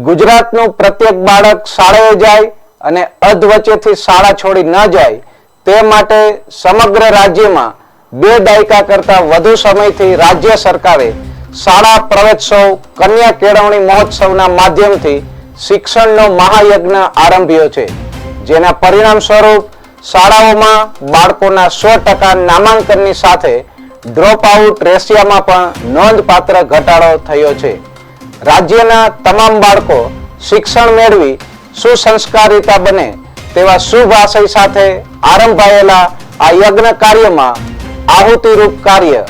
ગુજરાતનું પ્રત્યેક બાળક શાળાએ જાય અને અધવચ્ચેથી શાળા છોડી ન જાય તે માટે સમગ્ર રાજ્યમાં 2 દાયકા કરતા વધુ સમયથી રાજ્ય સરકારે શાળા પ્રવેશોત્સવ કન્યા કેળવણી મહોત્સવના માધ્યમથી શિક્ષણનો મહાયજ્ઞ આરંભ્યો છે, જેના પરિણામ સ્વરૂપ શાળાઓમાં બાળકોના 100% નામાંકનની સાથે ડ્રોપ આઉટ રેશિયોમાં પણ નોંધપાત્ર ઘટાડો થયો છે. રાજ્યના તમામ બાળકો શિક્ષણ મેળવી સુસંસ્કારિતા બને તેવા શુભ આશય સાથે આરંભાયેલા આ યજ્ઞ કાર્યમાં આહુતિરૂપ કાર્ય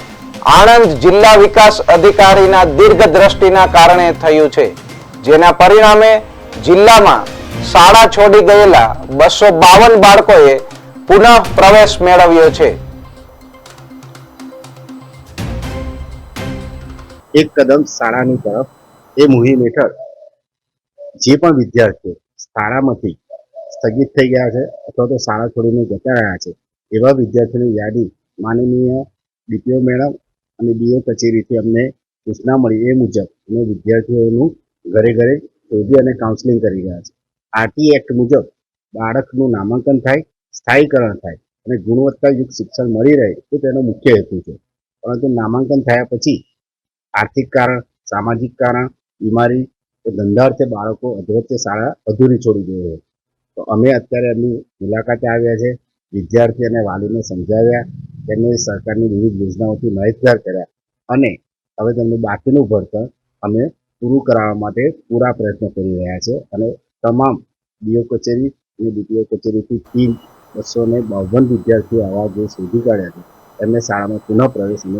આણંદ જિલ્લા વિકાસ અધિકારીના દીર્ઘદ્રષ્ટિના કારણે થયું છે, જેના પરિણામે જિલ્લામાં શાળા છોડી ગયેલા 252 બાળકોએ પુનઃ પ્રવેશ મેળવ્યો છે. એક કદમ શાળાની તરફ એ મુહિમ હેઠળ જે પણ વિદ્યાર્થીઓ શાળામાંથી સ્થગિત થઈ ગયા છે અથવા તો શાળા છોડીને જતા રહ્યા છે એવા વિદ્યાર્થીઓની યાદી માનનીય ડીપીઓ મેડમ અને ડીઓ કચેરીથી અમને સૂચના મળી એ મુજબ અમે વિદ્યાર્થીઓનું ઘરે ઘરે શોધી અને કાઉન્સેલિંગ કરી રહ્યા છે. આરટી એક્ટ મુજબ બાળકનું નામાંકન થાય, સ્થાયીકરણ થાય અને ગુણવત્તાયુક્ત શિક્ષણ મળી રહે એ તેનો મુખ્ય હેતુ છે. પરંતુ નામાંકન થયા પછી આર્થિક કારણ, સામાજિક કારણ, બીમારી કે ધંધાર્થે બાળકો અધવચ્ચે શાળા અધૂરી છોડી દે છે. તો અમે અત્યારે એમની મુલાકાતે આવ્યા છે, વિદ્યાર્થી અને વાલીને સમજાવ્યા, તેમને સરકારની વિવિધ યોજનાઓથી માહિતગાર કર્યા અને હવે તેમનું બાકીનું ભણતર અમે પૂરું કરાવવા માટે પૂરા પ્રયત્નો કરી રહ્યા છે. અને તમામ ડીઓ કચેરી અને ડીપીઓ કચેરીથી ટીમ 252 વિદ્યાર્થીઓ આવા જે શોધી કાઢ્યા છે એમને શાળામાં પુનઃ પ્રવેશ